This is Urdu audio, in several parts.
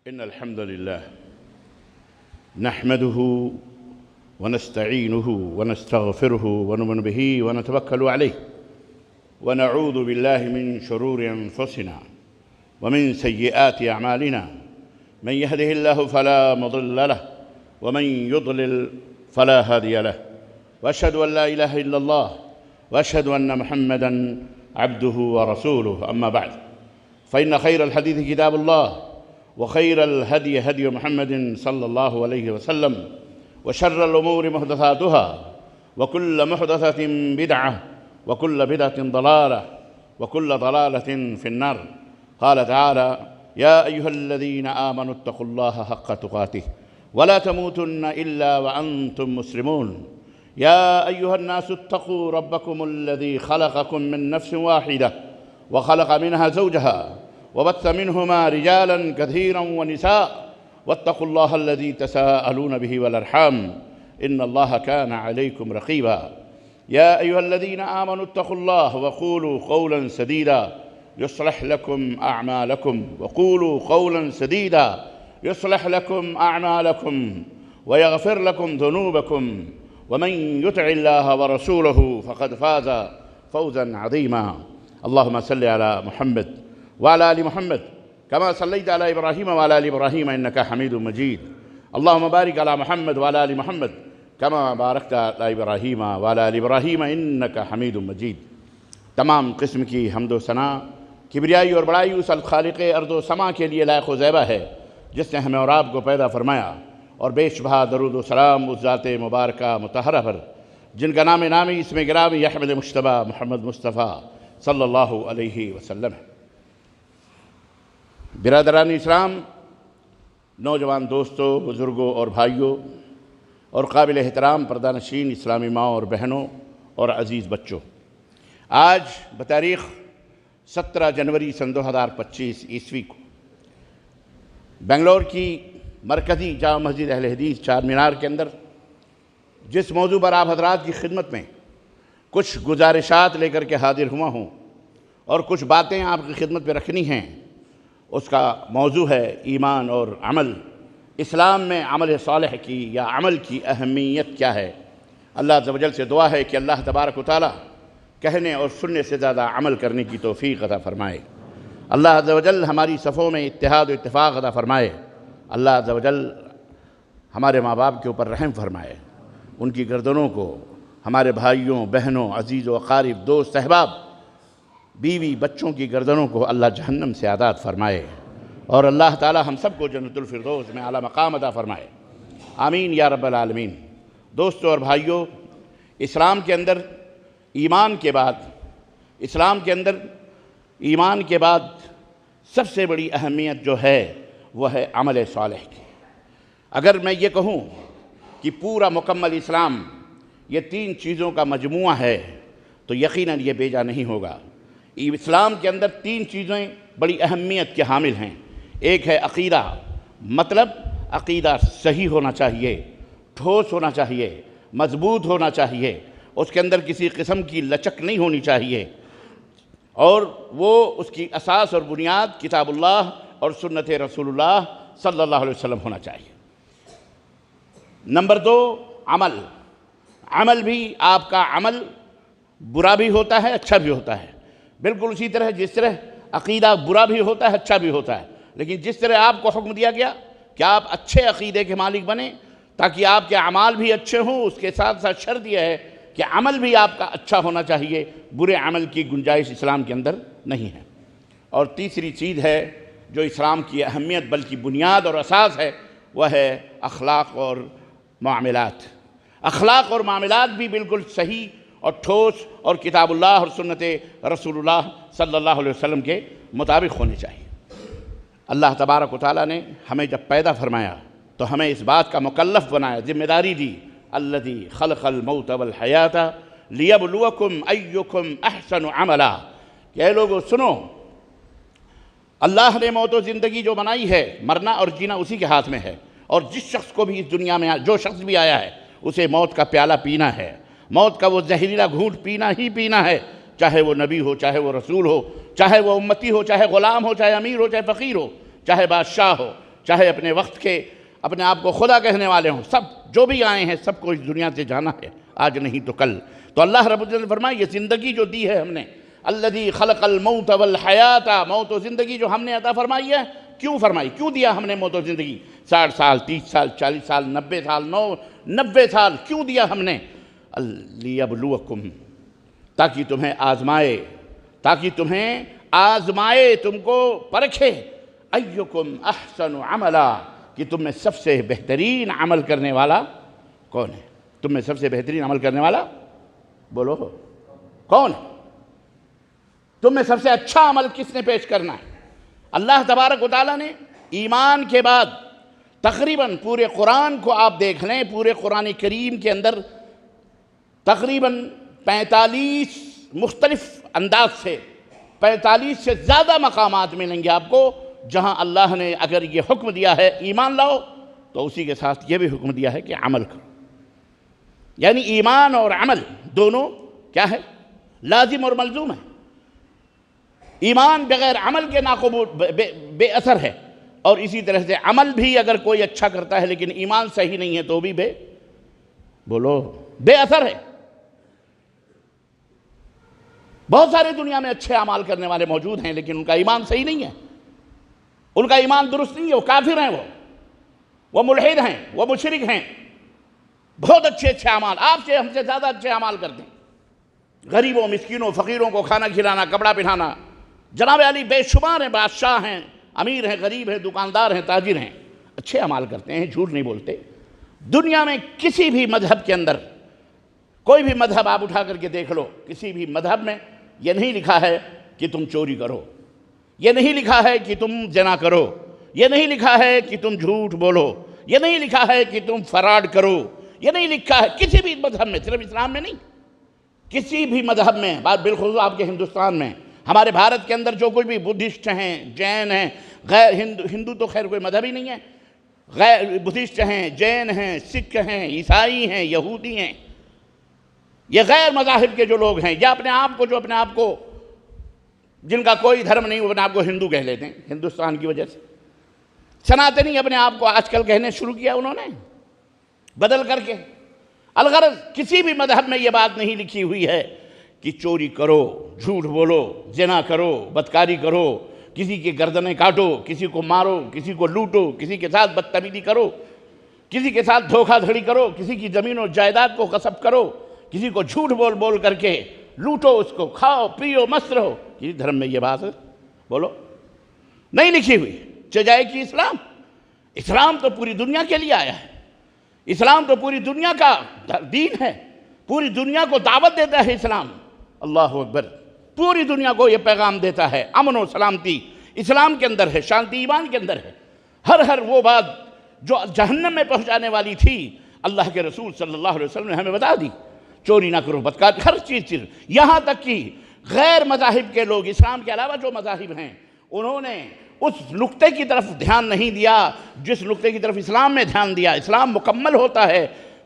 إن الحمد لله نحمده ونستعينه ونستغفره ونؤمن به ونتوكل عليه ونعوذ بالله من شرور أنفسنا ومن سيئات أعمالنا. من يهده الله فلا مضل له ومن يضلل فلا هادي له، وأشهد أن لا إله إلا الله وأشهد أن محمدًا عبده ورسوله. أما بعد، فإن خير الحديث كتاب الله، وخير الهدي هدي محمد صلى الله عليه وسلم، وشر الأمور محدثاتها، وكل محدثة بدعة، وكل بدعة ضلالة، وكل ضلالة في النار. قال تعالى: يا أيها الذين آمنوا اتقوا الله حق تقاته ولا تموتن إلا وأنتم مسلمون. يا أيها الناس اتقوا ربكم الذي خلقكم من نفس واحدة وخلق منها زوجها وبث منهما رجالا كثيرا ونساء، واتقوا الله الذي تساءلون به والأرحام إن الله كان عليكم رقيبا. يا أيها الذين آمنوا اتقوا الله وقولوا قولا سديدا يصلح لكم أعمالكم، وقولوا قولا سديدا يصلح لكم أعمالكم ويغفر لكم ذنوبكم، ومن يطع الله ورسوله فقد فاز فوزا عظيما. اللهم صل على محمد وعلى آل محمد كما صليت على إبراهيم وعلى آل إبراهيم إنك حميد مجيد. اللهم بارك على محمد وعلى آل محمد كما باركت على إبراهيم وعلى آل إبراهيم إنك حميد مجيد. تمام قسم کی حمد و ثنا، کبریائی اور بڑائی اس الخالق ارض و سما کے لیے لائق و زیبہ ہے جس نے ہمیں اور آپ کو پیدا فرمایا، اور بے شبہ درود و سلام اس ذات مبارکہ مطہرہ پر جن کا نام نامی اسم گرامی احمد مجتبیٰ محمد مصطفیٰ صلی اللہ علیہ وسلم ہے۔ برادران اسلام، نوجوان دوستوں، بزرگوں اور بھائیوں، اور قابل احترام پردہ نشین اسلامی ماں اور بہنوں اور عزیز بچوں، آج بتاریخ 17 جنوری سن 2025 عیسوی کو بنگلور کی مرکزی جامع مسجد اہل حدیث چار مینار کے اندر جس موضوع پر آپ حضرات کی خدمت میں کچھ گزارشات لے کر کے حاضر ہوا ہوں اور کچھ باتیں آپ کی خدمت پہ رکھنی ہیں، اس کا موضوع ہے ایمان اور عمل۔ اسلام میں عمل صالح کی یا عمل کی اہمیت کیا ہے؟ اللہ عز و جل سے دعا ہے کہ اللہ تبارک و تعالی کہنے اور سننے سے زیادہ عمل کرنے کی توفیق عطا فرمائے۔ اللہ عز و جل ہماری صفوں میں اتحاد و اتفاق عطا فرمائے۔ اللہ عز و جل ہمارے ماں باپ کے اوپر رحم فرمائے، ان کی گردنوں کو، ہمارے بھائیوں بہنوں عزیز و اقارب دوست احباب بیوی بچوں کی گردنوں کو اللہ جہنم سے آزاد فرمائے، اور اللہ تعالی ہم سب کو جنت الفردوس میں اعلیٰ مقام عطا فرمائے، آمین یا رب العالمین۔ دوستوں اور بھائیوں، اسلام کے اندر ایمان کے بعد سب سے بڑی اہمیت جو ہے وہ ہے عمل صالح کی۔ اگر میں یہ کہوں کہ پورا مکمل اسلام یہ 3 چیزوں کا مجموعہ ہے تو یقیناً یہ بیجا نہیں ہوگا۔ اسلام کے اندر 3 چیزیں بڑی اہمیت کے حامل ہیں۔ ایک ہے عقیدہ، مطلب عقیدہ صحیح ہونا چاہیے، ٹھوس ہونا چاہیے، مضبوط ہونا چاہیے، اس کے اندر کسی قسم کی لچک نہیں ہونی چاہیے، اور وہ اس کی اساس اور بنیاد کتاب اللہ اور سنت رسول اللہ صلی اللہ علیہ وسلم ہونا چاہیے۔ نمبر 2، عمل بھی آپ کا عمل برا بھی ہوتا ہے اچھا بھی ہوتا ہے، بالکل اسی طرح جس طرح عقیدہ برا بھی ہوتا ہے اچھا بھی ہوتا ہے، لیکن جس طرح آپ کو حکم دیا گیا کہ آپ اچھے عقیدے کے مالک بنیں تاکہ آپ کے اعمال بھی اچھے ہوں، اس کے ساتھ ساتھ شرط یہ ہے کہ عمل بھی آپ کا اچھا ہونا چاہیے، برے عمل کی گنجائش اسلام کے اندر نہیں ہے۔ اور تیسری چیز ہے جو اسلام کی اہمیت بلکہ بنیاد اور اساس ہے، وہ ہے اخلاق اور معاملات۔ اخلاق اور معاملات بھی بالکل صحیح اور ٹھوس اور کتاب اللہ اور سنت رسول اللہ صلی اللہ علیہ وسلم کے مطابق ہونے چاہیے۔ اللہ تبارک و تعالیٰ نے ہمیں جب پیدا فرمایا تو ہمیں اس بات کا مکلف بنایا، ذمہ داری دی، الذی خلق الموت والحیات لیبلوکم ایکم احسن عملا، کہ اے لوگو سنو، اللہ نے موت و زندگی جو بنائی ہے، مرنا اور جینا اسی کے ہاتھ میں ہے، اور جس شخص کو بھی اس دنیا میں جو شخص بھی آیا ہے اسے موت کا پیالہ پینا ہے، موت کا وہ زہریلا گھونٹ پینا ہی پینا ہے، چاہے وہ نبی ہو، چاہے وہ رسول ہو، چاہے وہ امتی ہو، چاہے غلام ہو، چاہے امیر ہو، چاہے فقیر ہو، چاہے بادشاہ ہو، چاہے اپنے وقت کے اپنے آپ کو خدا کہنے والے ہوں، سب جو بھی آئے ہیں سب کو اس دنیا سے جانا ہے، آج نہیں تو کل۔ تو اللہ رب العزت نے فرمایا یہ زندگی جو دی ہے ہم نے، الذی خلق الموت والحیات، موت و زندگی جو ہم نے عطا فرمائی ہے، کیوں فرمائی، کیوں دیا ہم نے موت و زندگی؟ 60 سال، 30 سال، 40 سال، 90 سال، 90 سال کیوں دیا ہم نے؟ لیبلوکم، تاکہ تمہیں آزمائے، تاکہ تمہیں آزمائے، تم کو پرکھے، ایکم احسن عملا، کہ تم میں سب سے بہترین عمل کرنے والا کون ہے؟ تم میں سب سے بہترین عمل کرنے والا بولو کون ہے؟ تم میں سب سے اچھا عمل کس نے پیش کرنا ہے؟ اللہ تبارک و تعالیٰ نے ایمان کے بعد تقریباً پورے قرآن کو آپ دیکھ لیں، پورے قرآن کریم کے اندر تقریباً 45 مختلف انداز سے 45 سے زیادہ مقامات ملیں گے آپ کو جہاں اللہ نے اگر یہ حکم دیا ہے ایمان لاؤ تو اسی کے ساتھ یہ بھی حکم دیا ہے کہ عمل کرو۔ یعنی ایمان اور عمل دونوں کیا ہے؟ لازم اور ملزوم ہے۔ ایمان بغیر عمل کے ناقبول بے اثر ہے، اور اسی طرح سے عمل بھی اگر کوئی اچھا کرتا ہے لیکن ایمان صحیح نہیں ہے تو بھی بے اثر ہے۔ بہت سارے دنیا میں اچھے اعمال کرنے والے موجود ہیں لیکن ان کا ایمان صحیح نہیں ہے، ان کا ایمان درست نہیں ہے، وہ کافر ہیں، وہ ملحد ہیں، وہ مشرک ہیں۔ بہت اچھے اعمال، آپ سے ہم سے زیادہ اچھے اعمال کرتے ہیں، غریبوں، مسکینوں، فقیروں کو کھانا کھلانا، کپڑا پہنانا، جناب علی بے شمار ہیں، بادشاہ ہیں، امیر ہیں، غریب ہیں، دکاندار ہیں، تاجر ہیں، اچھے اعمال کرتے ہیں، جھوٹ نہیں بولتے۔ دنیا میں کسی بھی مذہب کے اندر، کوئی بھی مذہب آپ اٹھا کر کے دیکھ لو، کسی بھی مذہب میں یہ نہیں لکھا ہے کہ تم چوری کرو، یہ نہیں لکھا ہے کہ تم زنا کرو، یہ نہیں لکھا ہے کہ تم جھوٹ بولو، یہ نہیں لکھا ہے کہ تم فراڈ کرو، یہ نہیں لکھا ہے کسی بھی مذہب میں، صرف اسلام میں نہیں، کسی بھی مذہب میں، بالخصوص آپ کے ہندوستان میں، ہمارے بھارت کے اندر جو کوئی بھی بدھسٹ ہیں، جین ہیں، غیر ہندو تو خیر کوئی مذہب ہی نہیں ہے، غیر بدھسٹ ہیں، جین ہیں، سکھ ہیں، عیسائی ہیں، یہودی ہیں، یہ غیر مذاہب کے جو لوگ ہیں، یا اپنے آپ کو جن کا کوئی دھرم نہیں وہ اپنے آپ کو ہندو کہہ لیتے ہیں ہندوستان کی وجہ سے، سناتنی اپنے آپ کو آج کل کہنے شروع کیا انہوں نے بدل کر کے۔ الغرض کسی بھی مذہب میں یہ بات نہیں لکھی ہوئی ہے کہ چوری کرو، جھوٹ بولو، زنا کرو، بدکاری کرو، کسی کی گردنیں کاٹو، کسی کو مارو، کسی کو لوٹو، کسی کے ساتھ بدتمیزی کرو، کسی کے ساتھ دھوکہ دھڑی کرو، کسی کی زمین و جائیداد کو غصب کرو، کسی کو جھوٹ بول کر کے لوٹو، اس کو کھاؤ پیو مست رہو۔ کسی دھرم میں یہ بات بولو نہیں لکھی ہوئی، چجائے کہ اسلام تو پوری دنیا کے لیے آیا ہے، اسلام تو پوری دنیا کا دین ہے، پوری دنیا کو دعوت دیتا ہے اسلام۔ اللہ اکبر، پوری دنیا کو یہ پیغام دیتا ہے، امن و سلامتی اسلام کے اندر ہے، شانتی ایمان کے اندر ہے۔ ہر وہ بات جو جہنم میں پہنچانے والی تھی اللہ کے رسول صلی اللہ علیہ وسلم نے ہمیں بتا دی، چوری نہ کرو، بدکاری، ہر چیز، یہاں تک کہ غیر مذاہب کے لوگ، اسلام کے علاوہ جو مذاہب ہیں، انہوں نے اس نقطے کی طرف دھیان نہیں دیا جس نقطے کی طرف اسلام میں دھیان دیا۔ اسلام مکمل ہوتا ہے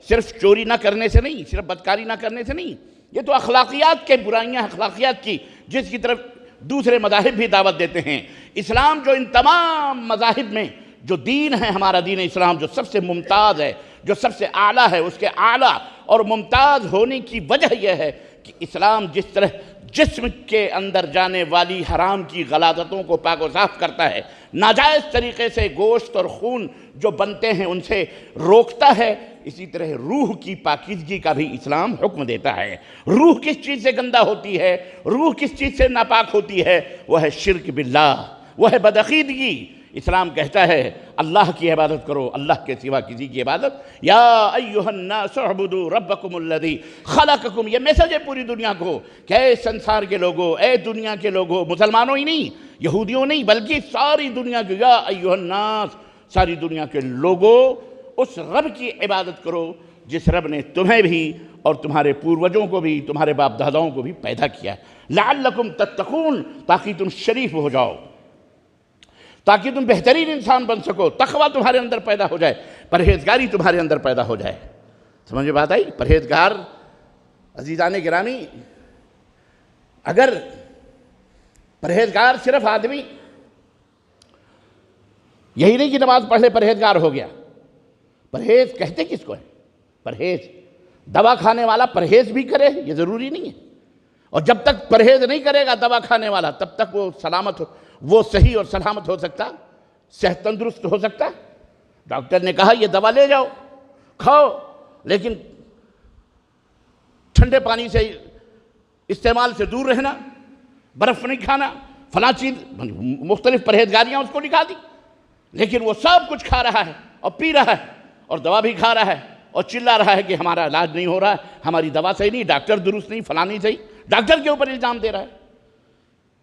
صرف چوری نہ کرنے سے نہیں، صرف بدکاری نہ کرنے سے نہیں، یہ تو اخلاقیات کے برائیاں، اخلاقیات کی جس کی طرف دوسرے مذاہب بھی دعوت دیتے ہیں۔ اسلام جو ان تمام مذاہب میں جو دین ہے، ہمارا دین اسلام جو سب سے ممتاز ہے، جو سب سے اعلیٰ ہے، اس کے اعلیٰ اور ممتاز ہونے کی وجہ یہ ہے کہ اسلام جس طرح جسم کے اندر جانے والی حرام کی غلاظتوں کو پاک و صاف کرتا ہے، ناجائز طریقے سے گوشت اور خون جو بنتے ہیں ان سے روکتا ہے، اسی طرح روح کی پاکیزگی کا بھی اسلام حکم دیتا ہے۔ روح کس چیز سے گندہ ہوتی ہے، روح کس چیز سے ناپاک ہوتی ہے؟ وہ ہے شرک باللہ، وہ ہے بدعقیدگی۔ اسلام کہتا ہے اللہ کی عبادت کرو، اللہ کے سوا کسی کی عبادت۔ یا ایھا الناس اعبدوا ربکم الذی خلقکم، یہ میسج ہے پوری دنیا کو کہ اے سنسار کے لوگوں، اے دنیا کے لوگوں، مسلمانوں ہی نہیں، یہودیوں نہیں، بلکہ ساری دنیا کے، یا ایھا الناس، ساری دنیا کے لوگوں، اس رب کی عبادت کرو جس رب نے تمہیں بھی اور تمہارے پوروجوں کو بھی، تمہارے باپ داداؤں کو بھی پیدا کیا، لعلکم تتقون، تاکہ تم شریف ہو جاؤ، تاکہ تم بہترین انسان بن سکو، تقوی تمہارے اندر پیدا ہو جائے، پرہیزگاری تمہارے اندر پیدا ہو جائے۔ سمجھ بات آئی؟ پرہیزگار عزیزان گرامی، اگر پرہیزگار صرف آدمی یہی نہیں کہ نماز پڑھ لے پرہیزگار ہو گیا. پرہیز کہتے کس کو ہے؟ پرہیز دوا کھانے والا پرہیز بھی کرے یہ ضروری نہیں ہے. اور جب تک پرہیز نہیں کرے گا دوا کھانے والا تب تک وہ سلامت وہ صحیح اور سلامت ہو سکتا، صحت تندرست ہو سکتا. ڈاکٹر نے کہا یہ دوا لے جاؤ کھاؤ، لیکن ٹھنڈے پانی سے استعمال سے دور رہنا، برف نہیں کھانا، فلاں چیز، مختلف پرہیزگاریاں اس کو دکھا دی. لیکن وہ سب کچھ کھا رہا ہے اور پی رہا ہے اور دوا بھی کھا رہا ہے اور چلا رہا ہے کہ ہمارا علاج نہیں ہو رہا ہے، ہماری دوا صحیح نہیں، ڈاکٹر درست نہیں، فلاں نہیں صحیح. ڈاکٹر کے اوپر الزام دے رہا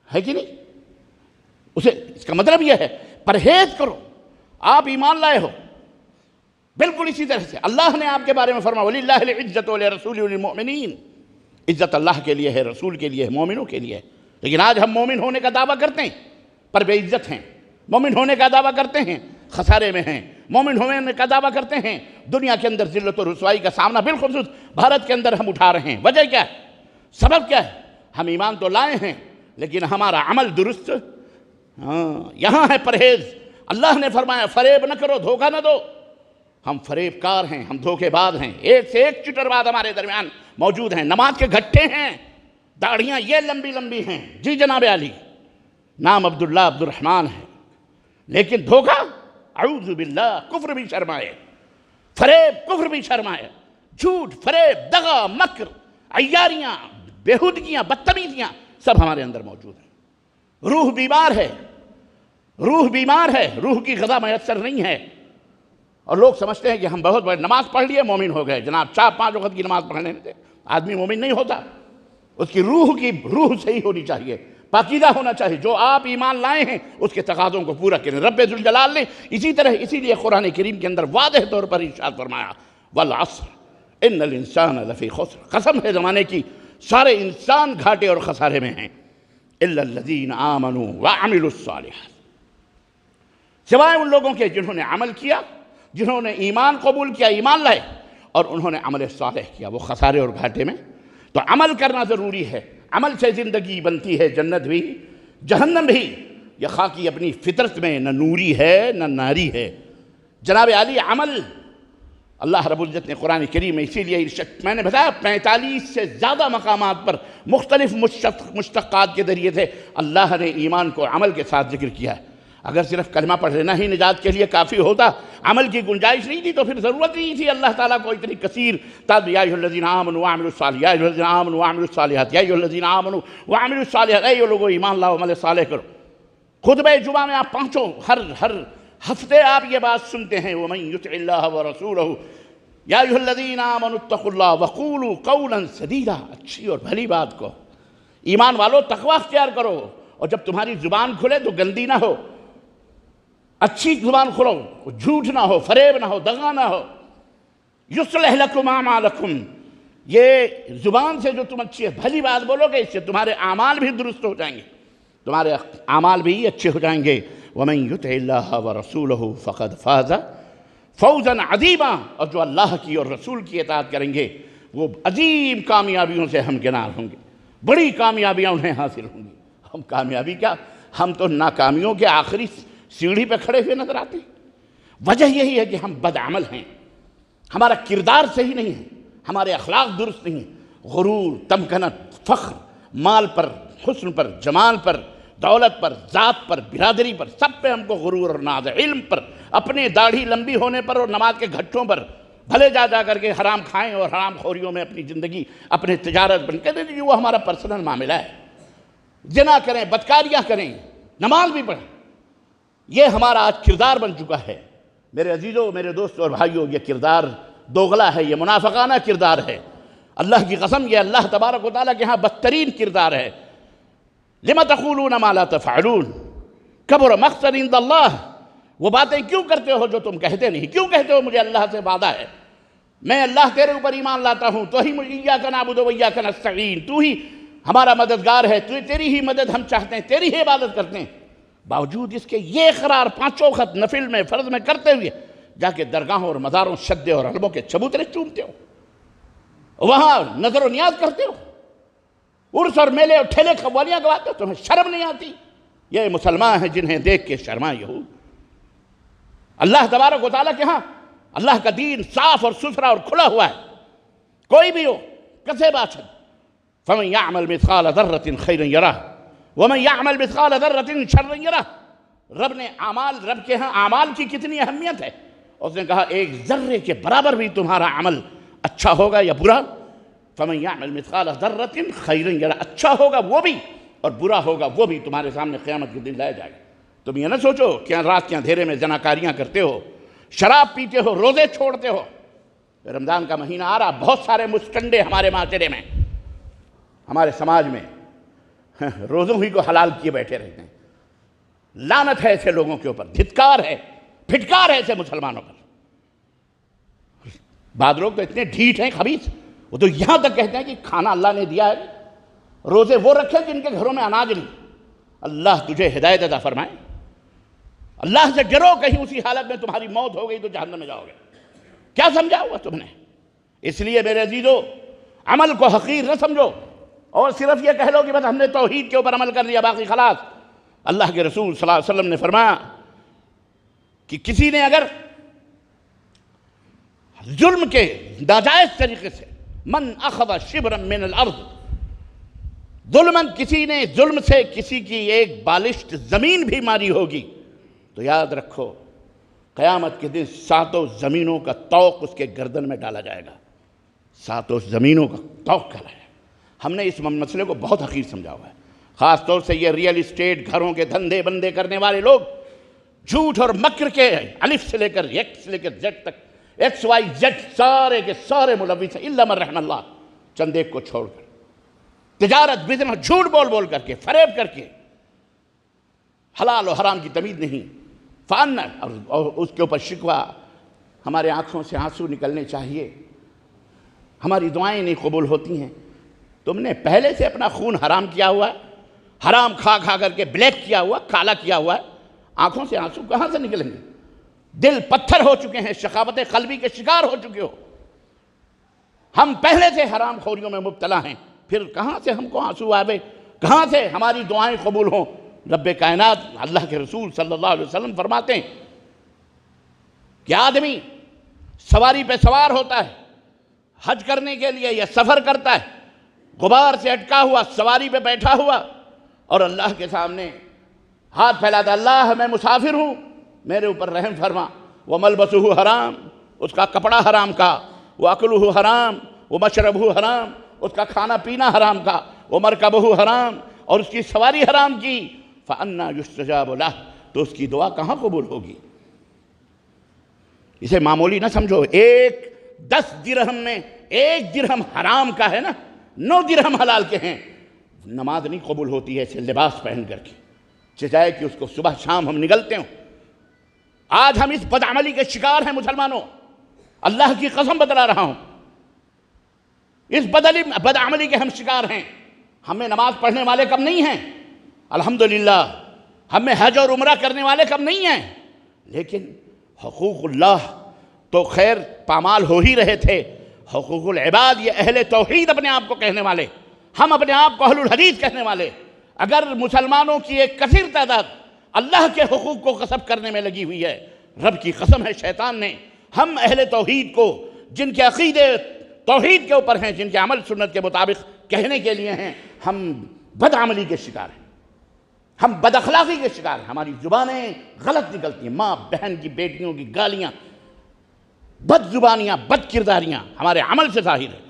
ہے کہ نہیں؟ اس کا مطلب یہ ہے پرہیز کرو. آپ ایمان لائے ہو، بالکل اسی طرح سے اللہ نے آپ کے بارے میں فرمایا وَلِلَّهِ الْعِزَّةُ وَلِرَسُولِهِ وَلِلْمُؤْمِنِينَ. عزت اللہ کے لیے ہے، رسول کے لیے ہے، مومنوں کے لیے ہے. لیکن آج ہم مومن ہونے کا دعویٰ کرتے ہیں پر بے عزت ہیں، مومن ہونے کا دعویٰ کرتے ہیں خسارے میں ہیں، مومن ہونے کا دعویٰ کرتے ہیں دنیا کے اندر ذلت و رسوائی کا سامنا بالخصوص بھارت کے اندر ہم اٹھا رہے ہیں. وجہ کیا ہے؟ سبب کیا ہے؟ ہم ایمان تو لائے ہیں لیکن ہمارا عمل درست. یہاں ہے پرہیز. اللہ نے فرمایا فریب نہ کرو، دھوکہ نہ دو. ہم فریب کار ہیں، ہم دھوکے باز ہیں، ایک سے ایک چٹر باز ہمارے درمیان موجود ہیں. نماز کے گھٹے ہیں، داڑھیاں یہ لمبی لمبی ہیں. جی جناب علی، نام عبداللہ عبد الرحمن ہے، لیکن دھوکہ اعوذ باللہ، کفر بھی شرمائے، فریب کفر بھی شرمائے، جھوٹ فریب دغا مکر عیاریاں بےہودگیاں بدتمیزیاں سب ہمارے اندر موجود ہیں. روح بیمار ہے، روح بیمار ہے، روح کی غذا میسر نہیں ہے. اور لوگ سمجھتے ہیں کہ ہم بہت بڑے نماز پڑھ لیے مومن ہو گئے. جناب 4-5 وقت کی نماز پڑھنے سے آدمی مومن نہیں ہوتا. اس کی روح صحیح ہونی چاہیے، پاکیزہ ہونا چاہیے. جو آپ ایمان لائے ہیں اس کے تقاضوں کو پورا کریں. رب ذوالجلال نے اسی لیے قرآن کریم کے اندر واضح طور پر ارشاد فرمایا والعصر ان الانسان لفی خسر. قسم ہے زمانے کی، سارے انسان گھاٹے اور خسارے میں ہیں الا الذین آمنوا وعملوا الصالحات، سوائے ان لوگوں کے جنہوں نے عمل کیا، جنہوں نے ایمان قبول کیا، ایمان لائے اور انہوں نے عمل صالح کیا، وہ خسارے اور گھاٹے میں. تو عمل کرنا ضروری ہے. عمل سے زندگی بنتی ہے، جنت بھی جہنم بھی. یہ خاکی اپنی فطرت میں نہ نوری ہے نہ ناری ہے. جناب علی عمل اللہ رب العزت نے قرآن کریم میں اسی لیے میں نے بتایا 45 سے زیادہ مقامات پر مختلف مشتقات کے ذریعے سے اللہ نے ایمان کو عمل کے ساتھ ذکر کیا ہے. اگر صرف کلمہ پڑھ لینا ہی نجات کے لیے کافی ہوتا، عمل کی گنجائش نہیں تھی، تو پھر ضرورت نہیں تھی اللہ تعالیٰ کو اتنی کثیر یا ایھا الذین آمنوا وعملوا الصالحات، یا ایھا الذین آمنوا وعملوا الصالحات، یا ایھا الذین آمنوا وعملوا الصالحات. اے لوگو ایمان لاؤ، عمل صالح کرو. خطبہ جمعہ میں آپ پانچوں ہر ہفتے آپ یہ بات سنتے ہیں وَمَن يُطِعِ اللَّهَ وَرَسُولَهُ یا ایھا الذین آمنوا اتقوا اللہ وقولوا قولا سدیدا. اچھی اور بھلی بات کو ایمان والو تقوی اختیار کرو، اور جب تمہاری زبان کھلے تو گندی نہ ہو، اچھی زبان کھلو، جھوٹ نہ ہو، فریب نہ ہو، دغا نہ ہو. یصلح لکم اعمالکم، یہ زبان سے جو تم اچھی بھلی بات بولو گے اس سے تمہارے اعمال بھی درست ہو جائیں گے، تمہارے اعمال بھی اچھے ہو جائیں گے. وَمَن يُطِعِ اللَّهَ وَرَسُولَهُ فَقَدْ فَازَ فَوْزًا عَظِيمًا. اور جو اللہ کی اور رسول کی اطاعت کریں گے وہ عظیم کامیابیوں سے ہمکنار ہوں گے، بڑی کامیابیاں انہیں حاصل ہوں گی. ہم کامیابی کیا، ہم تو ناکامیوں کے آخری سیڑھی پہ کھڑے ہوئے نظر آتے ہیں. وجہ یہی ہے کہ ہم بدعمل ہیں، ہمارا کردار صحیح نہیں ہے، ہمارے اخلاق درست نہیں ہیں. غرور، تمکنت، فخر، مال پر، حسن پر، جمال پر، دولت پر، ذات پر، برادری پر، سب پہ ہم کو غرور اور ناز ہے. علم پر، اپنے داڑھی لمبی ہونے پر اور نماز کے گھٹوں پر بھلے جا کر کے حرام کھائیں اور حرام خوریوں میں اپنی زندگی اپنے تجارت بن کہتے ہیں وہ ہمارا پرسنل معاملہ ہے. زنا کریں، بدکاریاں کریں، نماز بھی پڑھیں، یہ ہمارا آج کردار بن چکا ہے. میرے عزیزوں، میرے دوستوں اور بھائیوں، یہ کردار دوغلا ہے، یہ منافقانہ کردار ہے. اللہ کی قسم یہ اللہ تبارک و تعالیٰ کے ہاں بدترین کردار ہے. لِمَ تَقُولُونَ مَا لَا تَفْعَلُونَ كَبُرَ مَقْتًا عِندَ اللَّهِ. وہ باتیں کیوں کرتے ہو جو تم کہتے نہیں؟ کیوں کہتے ہو مجھے اللہ سے وعدہ ہے، میں اللہ تیرے اوپر ایمان لاتا ہوں، تو ہی إِيَّاكَ نَعْبُدُ وَإِيَّاكَ نَسْتَعِينُ، تو ہی ہمارا مددگار ہے، تیری ہی مدد ہم چاہتے ہیں، تیری ہی عبادت کرتے ہیں. باوجود اس کے یہ اقرار 5 وقت نفل میں فرض میں کرتے ہوئے جا کے درگاہوں اور مزاروں شدے اور حلبوں کے چبوترے چومتے ہو، وہاں نظر و نیاز کرتے ہو، عرس اور میلے اور ٹھیلے قوالیاں گواتے ہو. تمہیں شرم نہیں آتی؟ یہ مسلمان ہیں جنہیں دیکھ کے شرما یہود. اللہ تبارک و تعالیٰ کے ہاں اللہ کا دین صاف اور ستھرا اور کھلا ہوا ہے. کوئی بھی ہو کسے باشد فمن یعمل مثقال ذرۃ خیرا یرہ ومن یعمل مثقال ذرۃ شرا یرہ. رب نے رب کے ہاں اعمال کی کتنی اہمیت ہے. اس نے کہا ایک ذرے کے برابر بھی تمہارا عمل اچھا ہوگا یا برا. فمن یعمل مثقال ذرۃ خیرا یرہ. اچھا ہوگا وہ بھی اور برا ہوگا وہ بھی تمہارے سامنے قیامت کے دن لایا جائے گا. تم یہ نہ سوچو کہ رات کے اندھیرے میں زناکاریاں کرتے ہو، شراب پیتے ہو، روزے چھوڑتے ہو. رمضان کا مہینہ آ رہا، بہت سارے مسٹنڈے ہمارے معاشرے میں، ہمارے سماج میں روزوں ہی کو حلال کیے بیٹھے رہتے ہیں. لعنت ہے ایسے لوگوں کے اوپر، دھتکار ہے، پھٹکار ہے ایسے مسلمانوں پر. بعض لوگ تو اتنے ڈھیٹ ہیں، خبیث، وہ تو یہاں تک کہتے ہیں کہ کھانا اللہ نے دیا ہے، روزے وہ رکھے جن کے گھروں میں اناج نہیں. اللہ تجھے ہدایت عطا فرمائے. اللہ سے ڈرو، کہیں اسی حالت میں تمہاری موت ہو گئی تو جہنم میں جاؤ گے. کیا سمجھا ہوا تم نے؟ اس لیے میرے عزیزو، عمل کو حقیر نہ سمجھو اور صرف یہ کہہ لو کہ بس ہم نے توحید کے اوپر عمل کر لیا باقی خلاص. اللہ کے رسول صلی اللہ علیہ وسلم نے فرمایا کہ کسی نے اگر ظلم کے ناجائز طریقے سے من اخذ شبرا من الارض، ظلماً کسی نے ظلم سے کسی کی ایک بالشت زمین بھی ماری ہوگی تو یاد رکھو قیامت کے دن 7 زمینوں کا طوق اس کے گردن میں ڈالا جائے گا. 7 زمینوں کا طوق کیا ہے. ہم نے اس مسئلے کو بہت حقیر سمجھا ہوا ہے. خاص طور سے یہ ریئل اسٹیٹ گھروں کے دھندے بندے کرنے والے لوگ جھوٹ اور مکر کے الف سے لے کر ایکس سے لے کر زیڈ تک، ایکس وائی زیڈ سارے کے سارے ملوث ہیں الا من رحم اللہ، چند ایک کو چھوڑ کر. تجارت بزنس جھوٹ بول بول کر کے، فریب کر کے، حلال و حرام کی تمیز نہیں. فن اور اس کے اوپر شکوہ. ہمارے آنکھوں سے آنسو نکلنے چاہیے. ہماری دعائیں نہیں قبول ہوتی ہیں. تم نے پہلے سے اپنا خون حرام کیا ہوا ہے، حرام کھا کھا کر کے بلیک کیا ہوا، کالا کیا ہوا ہے. آنکھوں سے آنسو کہاں سے نکلیں گے؟ دل پتھر ہو چکے ہیں، شقاوت قلبی کے شکار ہو چکے ہو. ہم پہلے سے حرام خوریوں میں مبتلا ہیں، پھر کہاں سے ہم کو آنسو آوے؟ کہاں سے ہماری دعائیں قبول ہوں؟ رب کائنات اللہ کے رسول صلی اللہ علیہ وسلم فرماتے ہیں کہ آدمی سواری پہ سوار ہوتا ہے حج کرنے کے لیے یا سفر کرتا ہے، غبار سے اٹکا ہوا سواری پہ بیٹھا ہوا اور اللہ کے سامنے ہاتھ پھیلاتا، اللہ میں مسافر ہوں، میرے اوپر رحم فرما. وَمَلْبَسُهُ حرام، اس کا کپڑا حرام کا. وَأَكْلُهُ حرام، وَمَشْرَبُهُ حرام، اس کا کھانا پینا حرام کا. وَمَرْكَبُهُ حرام، اور اس کی سواری حرام کی. فَأَنَّا يُسْتَجَابُ لَهُ، تو اس کی دعا کہاں قبول ہوگی؟ اسے معمولی نہ سمجھو. 10 درہم میں 1 درہم حرام کا ہے نا، 9 درہم حلال کے ہیں. نماز نہیں قبول ہوتی ہے ایسے لباس پہن کر کے، چاہے کہ اس کو صبح شام ہم نگلتے ہوں. آج ہم اس بدعملی کے شکار ہیں مسلمانوں، اللہ کی قسم بتلا رہا ہوں. اس بدعملی کے ہم شکار ہیں. ہمیں نماز پڑھنے والے کم نہیں ہیں الحمدللہ، ہمیں حج اور عمرہ کرنے والے کم نہیں ہیں، لیکن حقوق اللہ تو خیر پامال ہو ہی رہے تھے. حقوق العباد، یہ اہل توحید اپنے آپ کو کہنے والے، ہم اپنے آپ کو اہل الحدیث کہنے والے، اگر مسلمانوں کی ایک کثیر تعداد اللہ کے حقوق کو غصب کرنے میں لگی ہوئی ہے، رب کی قسم ہے شیطان نے ہم اہل توحید کو، جن کے عقیدے توحید کے اوپر ہیں، جن کے عمل سنت کے مطابق کہنے کے لیے ہیں، ہم بدعملی کے شکار ہیں، ہم بد اخلاقی کے شکار ہیں. ہماری زبانیں غلط نکلتی ہیں، ماں بہن کی بیٹیوں کی گالیاں، بد زبانیاں، بد کرداریاں ہمارے عمل سے ظاہر ہے.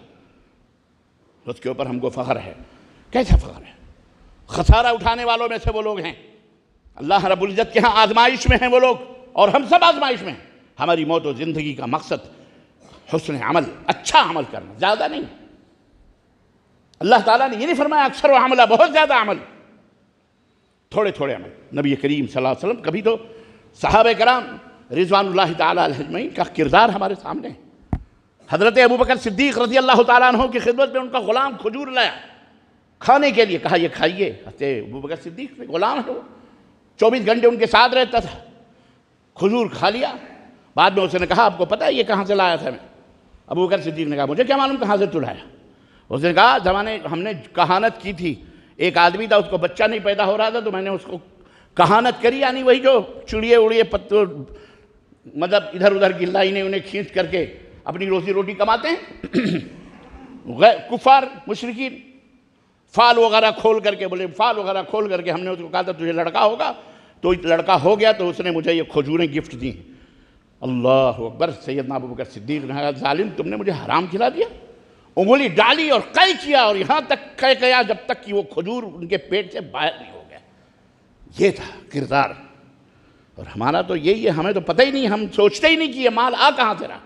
اس کے اوپر ہم کو فخر ہے. کیسا فخر ہے؟ خسارہ اٹھانے والوں میں سے وہ لوگ ہیں. اللہ رب العزت کے ہاں آزمائش میں ہیں وہ لوگ، اور ہم سب آزمائش میں ہیں. ہماری موت و زندگی کا مقصد حسن عمل، اچھا عمل کرنا، زیادہ نہیں. اللہ تعالیٰ نے یہ نہیں فرمایا اکثر و عملہ، بہت زیادہ عمل، تھوڑے تھوڑے عمل. نبی کریم صلی اللہ علیہ وسلم، کبھی تو صحابہ کرام رضوان اللہ تعالیٰ علیہ اجمعین کا کردار ہمارے سامنے ہے. حضرت ابوبکر صدیق رضی اللہ تعالیٰ عنہ کی خدمت میں ان کا غلام کھجور لایا کھانے کے لیے، کہا یہ کھائیے. حضرت ابوبکر صدیق میں غلام ہے، وہ 24 گھنٹے ان کے ساتھ رہتا تھا. کھجور کھا لیا. بعد میں اس نے کہا آپ کو پتہ ہے یہ کہاں سے لایا تھا میں؟ ابوبکر صدیق نے کہا مجھے کیا معلوم کہاں سے تو لایا. اس نے کہا زمانے ہم نے کہانت کی تھی، ایک آدمی تھا اس کو بچہ نہیں پیدا ہو رہا تھا تو میں نے اس کو کہانت کری، یعنی وہی جو چڑیے اڑیے پتوں مطلب ادھر ادھر کی لائنیں انہیں کھینچ کر کے اپنی روزی روٹی کماتے ہیں. کفار مشرکین فال وغیرہ کھول کر کے بولے، فال وغیرہ کھول کر کے ہم نے اس کو کہا تھا تجھے لڑکا ہوگا، تو لڑکا ہو گیا تو اس نے مجھے یہ کھجوریں گفٹ دی. اللہ اکبر. سیدنا ابوبکر صدیق نے کہا ظالم تم نے مجھے حرام کھلا دیا. انگلی ڈالی اور قے کیا، اور یہاں تک قے کیا جب تک کہ وہ کھجور ان کے پیٹ سے باہر نہیں ہو گیا. یہ تھا کردار. اور ہمارا تو یہی ہے، ہمیں تو پتہ ہی نہیں، ہم سوچتے ہی نہیں کہ یہ مال آ کہاں سے رہا.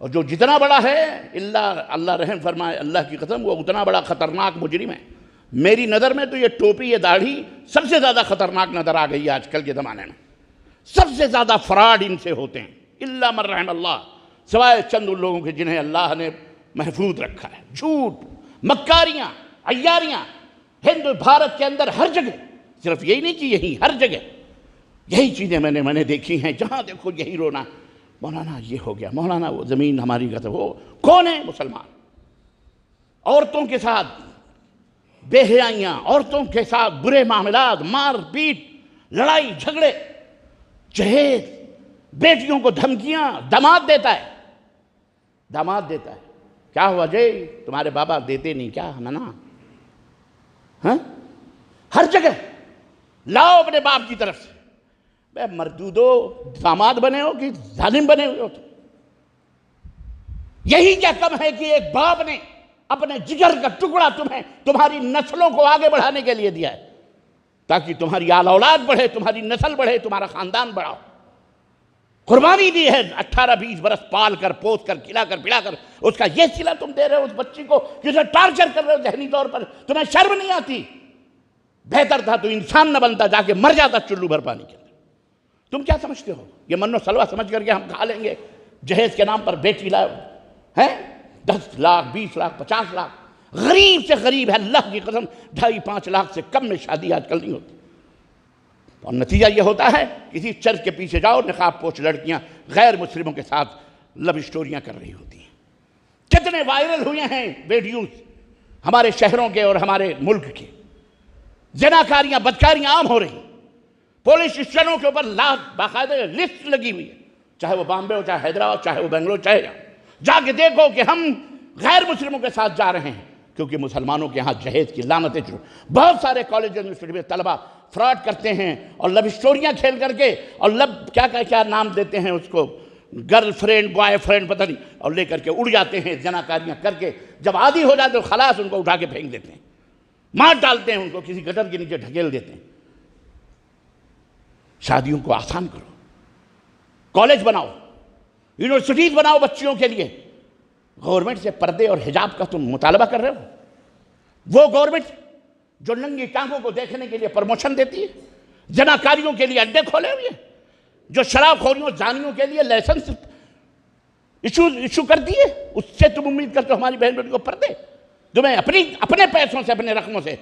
اور جو جتنا بڑا ہے اللہ رحم فرمائے، اللہ کی قسم، وہ اتنا بڑا خطرناک مجرم ہے. میری نظر میں تو یہ ٹوپی، یہ داڑھی سب سے زیادہ خطرناک نظر آ گئی ہے آج کل کے زمانے میں. سب سے زیادہ فراڈ ان سے ہوتے ہیں، الا من رحم اللہ، سوائے چند ان لوگوں کے جنہیں اللہ نے محفوظ رکھا ہے. جھوٹ، مکاریاں، عیاریاں ہند بھارت کے اندر ہر جگہ. صرف یہی نہیں کہ یہی، ہر جگہ یہی چیزیں میں نے دیکھی ہیں. جہاں دیکھو یہی رونا، مولانا یہ ہو گیا، مولانا وہ زمین ہماری کا ہو. کون ہے مسلمان؟ عورتوں کے ساتھ بے حیائیاں، عورتوں کے ساتھ برے معاملات، مار پیٹ، لڑائی جھگڑے، جہیز، بیٹیوں کو دھمکیاں. داماد دیتا ہے. کیا ہوا جی؟ تمہارے بابا دیتے نہیں کیا؟ نا ہاں، ہر جگہ لاؤ اپنے باپ کی طرف سے. بے مردودو، داماد بنے ہو کہ ظالم بنے ہوئے ہو؟ یہی کیا کم ہے کہ ایک باپ نے اپنے جگر کا ٹکڑا تمہاری نسلوں کو آگے بڑھانے کے لیے دیا ہے، تاکہ تمہاری آل اولاد بڑھے، تمہاری نسل بڑھے، تمہارا خاندان بڑھاؤ. قربانی دی ہے 18-20 برس پال کر، پوس کر، کھلا کر، پلا کر. اس کا یہ صلہ تم دے رہے ہو اس بچی کو، جسے ٹارچر کر رہے ہو ذہنی طور پر. تمہیں شرم نہیں آتی؟ بہتر تھا تو انسان نہ بنتا، جا کے مر جاتا چلو بھر پانی کے اندر. تم کیا سمجھتے ہو؟ یہ من و سلوہ سمجھ کر کے ہم کھا لیں گے. جہیز کے نام پر بیٹی لائے ہیں 10 لاکھ 20 لاکھ 50 لاکھ. غریب سے غریب ہے، اللہ کی قسم 2.5-5 لاکھ سے کم میں شادی آج کل نہیں ہوتی. اور نتیجہ یہ ہوتا ہے کسی چرچ کے پیچھے جاؤ، نقاب پوش لڑکیاں غیر مسلموں کے ساتھ لو اسٹوریاں کر رہی ہوتی ہیں. کتنے وائرل ہوئے ہیں ویڈیوز ہمارے شہروں کے اور ہمارے ملک کے. زناکاریاں، بدکاریاں عام ہو رہی. پولیس اسٹیشنوں کے اوپر باقاعدہ لسٹ لگی ہوئی ہے، چاہے وہ بامبے ہو، چاہے حیدرآباد، چاہے وہ بنگلور، چاہے جا کے دیکھو کہ ہم غیر مسلموں کے ساتھ جا رہے ہیں، کیونکہ مسلمانوں کے ہاں جہیز کی لعنتیں شروع. بہت سارے کالج یونیورسٹی میں طلبہ فراڈ کرتے ہیں اور لو اسٹوریاں کھیل کر کے، اور کیا نام دیتے ہیں اس کو، گرل فرینڈ، بوائے فرینڈ، پتہ نہیں، اور لے کر کے اڑ جاتے ہیں زناکاریاں کر کے. جب عادی ہو جاتے تو خلاص ان کو اٹھا کے پھینک دیتے ہیں، مار ڈالتے ہیں ان کو، کسی گٹر کے نیچے ڈھکیل دیتے ہیں. شادیوں کو آسان کرو، کالج بناؤ، یونیورسٹیز بناؤ بچیوں کے لیے. گورنمنٹ سے پردے اور حجاب کا تم مطالبہ کر رہے ہو. وہ گورنمنٹ جو ننگی ٹانگوں کو دیکھنے کے لیے پرموشن دیتی ہے، زناکاریوں کے لیے اڈے کھولے ہوئے ہیں، جو شراب خوریوں زانیوں کے لیے لائسنس ایشو کرتی ہے، اس سے تم امید کرتے ہو ہماری بہن بیٹی کو پردے؟ تمہیں اپنے پیسوں سے، اپنے رقموں سے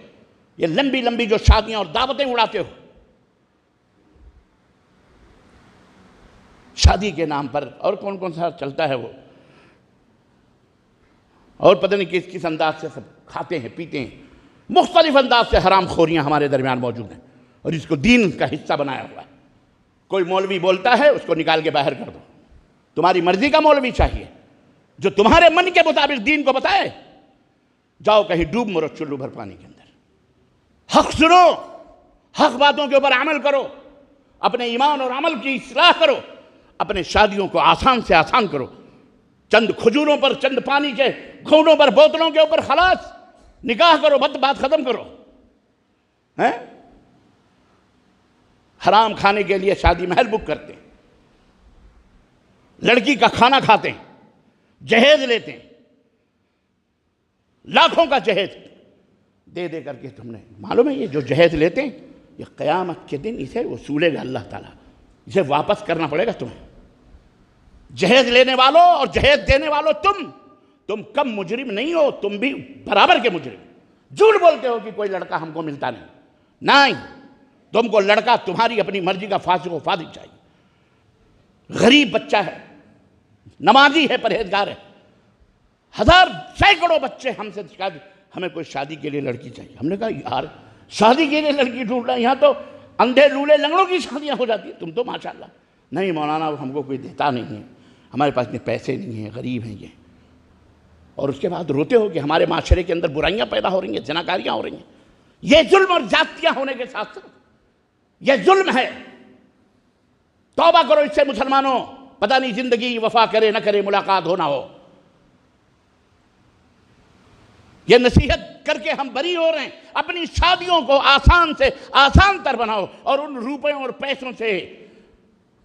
یہ لمبی لمبی جو شادیاں اور دعوتیں اڑاتے ہو. شادی کے نام پر اور کون سا چلتا ہے وہ، اور پتہ نہیں کس انداز سے سب کھاتے ہیں پیتے ہیں. مختلف انداز سے حرام خوریاں ہمارے درمیان موجود ہیں، اور اس کو دین کا حصہ بنایا ہوا ہے. کوئی مولوی بولتا ہے اس کو نکال کے باہر کر دو. تمہاری مرضی کا مولوی چاہیے جو تمہارے من کے مطابق دین کو بتائے. جاؤ کہیں ڈوب مرو چلو بھر پانی کے اندر. حق سنو، حق باتوں کے اوپر عمل کرو، اپنے ایمان اور عمل کی اصلاح کرو، اپنے شادیوں کو آسان سے آسان کرو. چند کھجوروں پر، چند پانی کے گھونٹوں پر، بوتلوں کے اوپر خلاص نکاح کرو، بات ختم کرو. حرام کھانے کے لیے شادی محل بک کرتے ہیں، لڑکی کا کھانا کھاتے ہیں، جہیز لیتے ہیں، لاکھوں کا جہیز دے کر کے. تم نے معلوم ہے یہ جو جہیز لیتے ہیں یہ قیامت کے دن اسے وصولے گا اللہ تعالیٰ، اسے واپس کرنا پڑے گا تمہیں. جہیز لینے والوں اور جہیز دینے والوں تم کم مجرم نہیں ہو، تم بھی برابر کے مجرم. جھوٹ بولتے ہو کہ کوئی لڑکا ہم کو ملتا نہیں. تم کو لڑکا تمہاری اپنی مرضی کا فاسق و فاضل چاہیے. غریب بچہ ہے، نمازی ہے، پرہیزگار ہے. سینکڑوں بچے ہم سے شکایت، ہمیں کوئی شادی کے لیے لڑکی چاہیے. ہم نے کہا یار شادی کے لیے لڑکی ڈھونڈ رہا ہے، یہاں تو اندھے لولے لنگڑوں کی شادیاں ہو جاتی ہیں. تم تو ماشاءاللہ نہیں مولانا ہم کو کوئی دیتا نہیں ہے، ہمارے پاس اتنے پیسے نہیں ہیں، غریب ہیں یہ، اور اس کے بعد روتے ہو کہ ہمارے معاشرے کے اندر برائیاں پیدا ہو رہی ہیں، زناکاریاں ہو رہی ہیں۔ یہ ظلم اور زیادتیاں ہونے کے ساتھ ساتھ یہ ظلم ہے، توبہ کرو اس سے مسلمانوں، پتہ نہیں زندگی وفا کرے نہ کرے، ملاقات ہو نہ ہو۔ یہ نصیحت کر کے ہم بری ہو رہے ہیں۔ اپنی شادیوں کو آسان سے آسان تر بناؤ، اور ان روپیوں اور پیسوں سے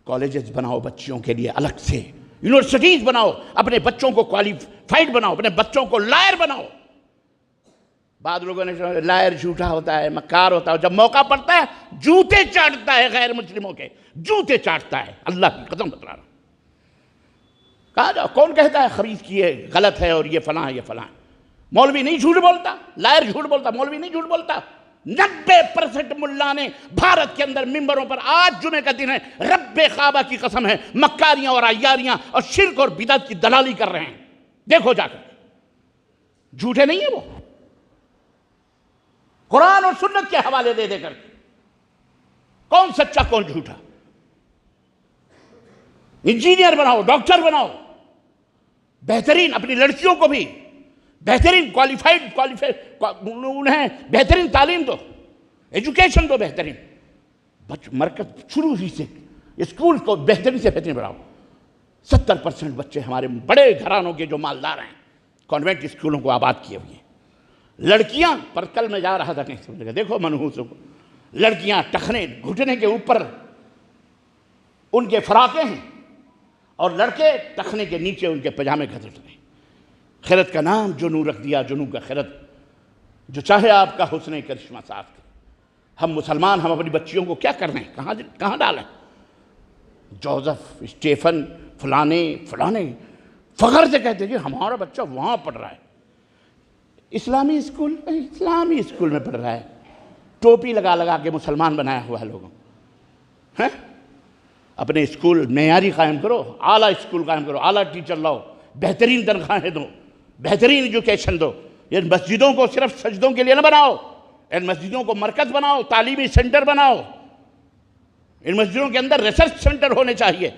کالجز بناؤ بچیوں کے لیے الگ سے، یونیورسٹیز بناؤ، اپنے بچوں کو کوالیفائڈ بناؤ، اپنے بچوں کو لائر بناؤ۔ بعض لوگوں نے لائر جھوٹا ہوتا ہے، مکار ہوتا ہے، جب موقع پڑتا ہے جوتے چاٹتا ہے، غیر مسلموں کے جوتے چاٹتا ہے، اللہ کی قسم بتلا رہا ہوں۔ کہا جاؤ کون کہتا ہے خبیث کی یہ غلط ہے اور یہ فلاں ہے، یہ فلاں ہے؟ مولوی نہیں جھوٹ بولتا، لائر جھوٹ بولتا، مولوی نہیں جھوٹ بولتا۔ 90% ملا نے بھارت کے اندر ممبروں پر، آج جمعے کا دن ہے، رب کعبہ کی قسم ہے، مکاریاں اور عیاریاں اور شرک اور بدعت کی دلالی کر رہے ہیں۔ دیکھو جا کر، جھوٹے نہیں ہیں وہ، قرآن اور سنت کے حوالے دے دے کر کون سچا کون جھوٹا۔ انجینئر بناؤ، ڈاکٹر بناؤ، بہترین، اپنی لڑکیوں کو بھی بہترین انہیں بہترین تعلیم دو، ایجوکیشن دو بہترین، مرکز شروع ہی سے اسکول کو بہترین سے بہترین بناؤ۔ 70% بچے ہمارے بڑے گھرانوں کے جو مالدار ہیں کانوینٹ اسکولوں کو آباد کیے ہوئے ہیں۔ لڑکیاں پر کل میں جا رہا تھا کہیں سمجھے گا، دیکھو منحوسوں کو، لڑکیاں ٹخنے گھٹنے کے اوپر ان کے فراقے ہیں، اور لڑکے ٹخنے کے نیچے ان کے پجامے گھسٹ رہے ہیں۔ خیرت کا نام جنو رکھ دیا، جنو کا خیرت، جو چاہے آپ کا حسن کرشمہ صاف کرے۔ ہم مسلمان، ہم اپنی بچیوں کو کیا کر رہے ہیں، کہاں ڈالیں؟ جوزف، اسٹیفن، فلانے فخر سے کہتے ہیں جی ہمارا بچہ وہاں پڑھ رہا ہے، اسلامی اسکول میں پڑھ رہا ہے، ٹوپی لگا کے مسلمان بنایا ہوا ہے لوگوں۔ اپنے اسکول معیاری قائم کرو، اعلیٰ اسکول قائم کرو، اعلیٰ ٹیچر لاؤ، بہترین تنخواہیں دو، بہترین ایجوکیشن دو۔ یہ مسجدوں کو صرف سجدوں کے لیے نہ بناؤ، ان مسجدوں کو مرکز بناؤ، تعلیمی سینٹر بناؤ، ان مسجدوں کے اندر ریسرچ سینٹر ہونے چاہیے،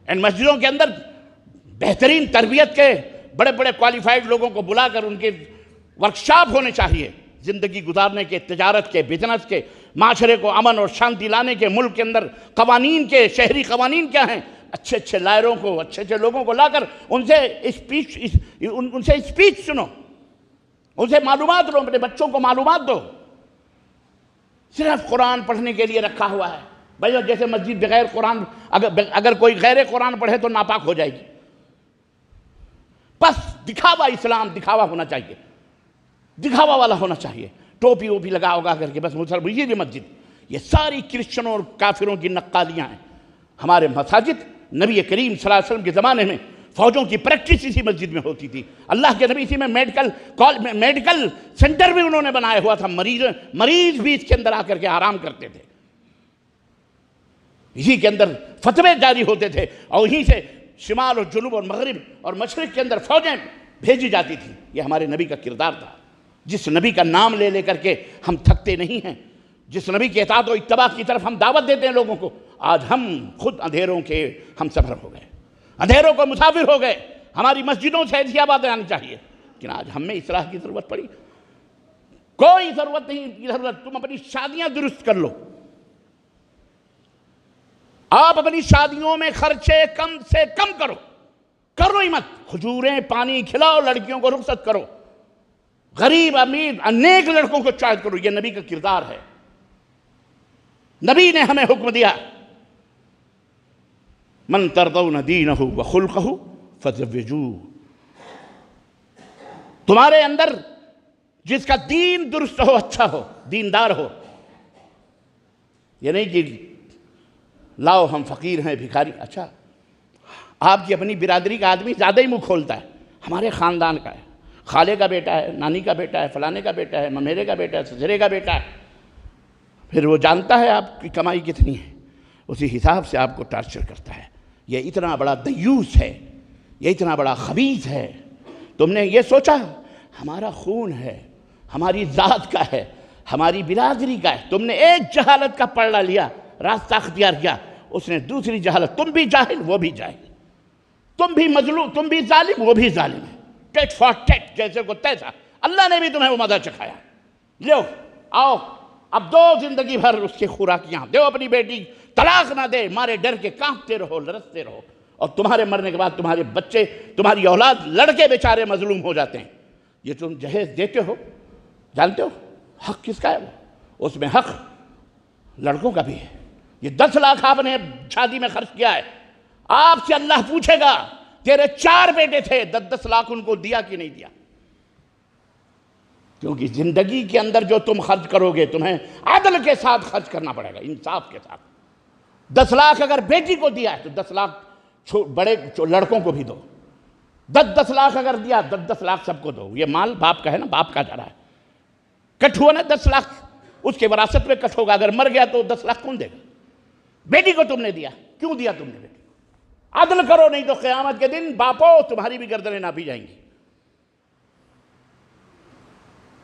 ان مسجدوں کے اندر بہترین تربیت کے بڑے بڑے کوالیفائڈ لوگوں کو بلا کر ان کے ورکشاپ ہونے چاہیے، زندگی گزارنے کے، تجارت کے، بزنس کے، معاشرے کو امن اور شانتی لانے کے، ملک کے اندر قوانین کے، شہری قوانین کیا ہیں، اچھے لائروں کو، اچھے لوگوں کو لا کر ان سے اسپیچ سنو، ان سے معلومات لو، اپنے بچوں کو معلومات دو۔ صرف قرآن پڑھنے کے لیے رکھا ہوا ہے بھائی، جیسے مسجد بغیر قرآن، اگر کوئی غیر قرآن پڑھے تو ناپاک ہو جائے گی۔ بس دکھاوا، اسلام دکھاوا ہونا چاہیے، دکھاوا والا ہونا چاہیے، ٹوپی ووپی لگا کر کے بس مسجد مسجد، یہ ساری کرسچنوں اور کافروں کی نقالیاں ہیں۔ ہمارے مساجد نبی کریم صلی اللہ علیہ وسلم کے زمانے میں فوجوں کی پریکٹس اسی مسجد میں ہوتی تھی، اللہ کے نبی اسی میں میڈیکل سینٹر بھی انہوں نے بنایا ہوا تھا، مریض بھی اس کے اندر آ کر کے آرام کرتے تھے، اسی کے اندر فتوے جاری ہوتے تھے، اور وہیں سے شمال اور جنوب اور مغرب اور مشرق کے اندر فوجیں بھیجی جاتی تھی۔ یہ ہمارے نبی کا کردار تھا، جس نبی کا نام لے کر کے ہم تھکتے نہیں ہیں، جس نبی کے اطاعت و اتباع کی طرف ہم دعوت دیتے ہیں لوگوں کو۔ آج ہم خود اندھیروں کے ہم سفر ہو گئے، اندھیروں کو مسافر ہو گئے، ہماری مسجدوں سے ایسی باتیں آنی چاہیے، لیکن آج ہم میں اصلاح کی ضرورت پڑی۔ کوئی ضرورت نہیں، تم اپنی شادیاں درست کر لو، آپ اپنی شادیوں میں خرچے کم سے کم کرو ہی مت، کھجوریں پانی کھلاؤ، لڑکیوں کو رخصت کرو، غریب امیر انیک لڑکوں کو چاہت کرو، یہ نبی کا کردار ہے۔ نبی نے ہمیں حکم دیا، من ترضون دینہ وخلقہ فزوجوہ، تمہارے اندر جس کا دین درست ہو، اچھا ہو، دیندار ہو، یہ نہیں کہ لاؤ ہم فقیر ہیں بھکاری۔ اچھا، آپ کی اپنی برادری کا آدمی زیادہ ہی منہ کھولتا ہے، ہمارے خاندان کا ہے، خالے کا بیٹا ہے، نانی کا بیٹا ہے، فلانے کا بیٹا ہے، ممیرے کا بیٹا ہے، سسرے کا بیٹا ہے، پھر وہ جانتا ہے آپ کی کمائی کتنی ہے، اسی حساب سے آپ کو ٹارچر کرتا ہے۔ یہ اتنا بڑا دیوس ہے، یہ اتنا بڑا خبیث ہے۔ تم نے یہ سوچا ہمارا خون ہے، ہماری ذات کا ہے، ہماری برادری کا ہے، تم نے ایک جہالت کا پلڑا لیا، راستہ اختیار کیا، اس نے دوسری جہالت، تم بھی جاہل وہ بھی جاہل، تم بھی مظلوم تم بھی ظالم وہ بھی ظالم ہے، ٹیٹ فار ٹیٹ، جیسے کو تیسا، اللہ نے بھی تمہیں وہ مزہ چکھایا، لو آؤ اب دو زندگی بھر اس کے خوراکیاں دو، اپنی بیٹی طلاق نہ دے، مارے ڈر کے کانپتے رہو، لرزتے رہو، اور تمہارے مرنے کے بعد تمہارے بچے، تمہاری اولاد، لڑکے بیچارے مظلوم ہو جاتے ہیں۔ یہ تم جہیز دیتے ہو، جانتے ہو حق کس کا ہے؟ وہ اس میں حق لڑکوں کا بھی ہے۔ یہ 10 لاکھ آپ نے شادی میں خرچ کیا ہے، آپ سے اللہ پوچھے گا تیرے 4 بیٹے تھے، 10 لاکھ ان کو دیا کہ نہیں دیا؟ کیونکہ زندگی کے اندر جو تم خرچ کرو گے تمہیں عدل کے ساتھ خرچ کرنا پڑے گا، انصاف کے ساتھ۔ 10 لاکھ اگر بیٹی کو دیا ہے تو 10 لاکھ بڑے لڑکوں کو بھی دو، 10 لاکھ اگر دیا 10 لاکھ سب کو دو۔ یہ مال باپ کا ہے نا، باپ کا جا رہا ہے، کٹ ہوا نا 10 لاکھ، اس کے وراثت میں کٹ ہوگا، اگر مر گیا تو 10 لاکھ کون دے گا؟ بیٹی کو تم نے دیا، کیوں دیا تم نے بیٹی؟ عدل کرو، نہیں تو قیامت کے دن باپو تمہاری بھی گردنیں ناپی جائیں گی،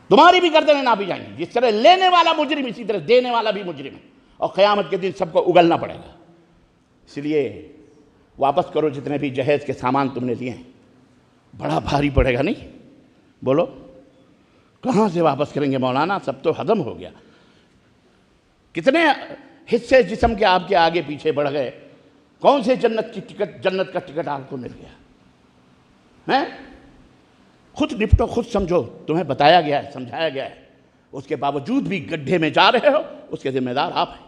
تمہاری بھی گردنیں ناپی جائیں گی۔ جس طرح لینے والا مجرم اسی طرح دینے والا بھی مجرم ہے، اور قیامت کے دن سب کو اگلنا پڑے گا۔ اس لیے واپس کرو جتنے بھی جہیز کے سامان تم نے لیے ہیں، بڑا بھاری پڑے گا نہیں؟ بولو کہاں سے واپس کریں گے مولانا؟ سب تو ہضم ہو گیا۔ کتنے حصے جسم کے آپ کے آگے پیچھے بڑھ گئے، کون سے جنت کا ٹکٹ آپ کو مل گیا؟ خود نپٹو، خود سمجھو، تمہیں بتایا گیا ہے، سمجھایا گیا ہے، اس کے باوجود بھی گڈھے میں جا رہے ہو، اس کے ذمہ دار آپ ہیں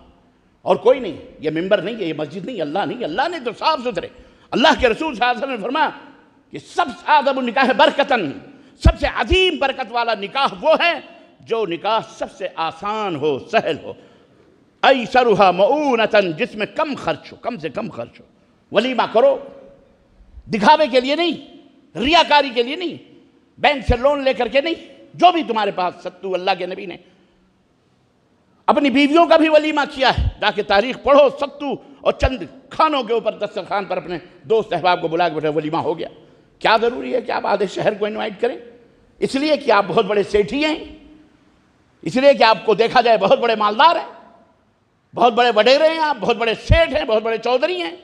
اور کوئی نہیں۔ یہ ممبر نہیں ہے، یہ مسجد نہیں، اللہ نہیں، اللہ نے تو صاف ستھرے، اللہ کے رسول صلی اللہ علیہ وسلم نے فرمایا کہ سب سے اعظم نکاح برکتاً، سب سے عظیم برکت والا نکاح وہ ہے جو نکاح سب سے آسان ہو، سہل ہو، ایسرھا مؤونۃ، جس میں کم خرچ ہو، کم سے کم خرچ ہو۔ ولیمہ کرو، دکھاوے کے لیے نہیں، ریاکاری کے لیے نہیں، بینک سے لون لے کر کے نہیں، جو بھی تمہارے پاس۔ ستو اللہ کے نبی نے اپنی بیویوں کا بھی ولیمہ کیا ہے، جا کے تاریخ پڑھو، ستو اور چند کھانوں کے اوپر دسترخوان پر اپنے دوست احباب کو بلا کے بیٹھے ولیمہ ہو گیا۔ کیا ضروری ہے کہ آپ آدھے شہر کو انوائٹ کریں؟ اس لیے کہ آپ بہت بڑے سیٹھی ہیں، اس لیے کہ آپ کو دیکھا جائے بہت بڑے مالدار ہیں، بہت بڑے وڈیرے ہیں، آپ بہت بڑے سیٹھ ہیں، بہت بڑے چودھری ہیں،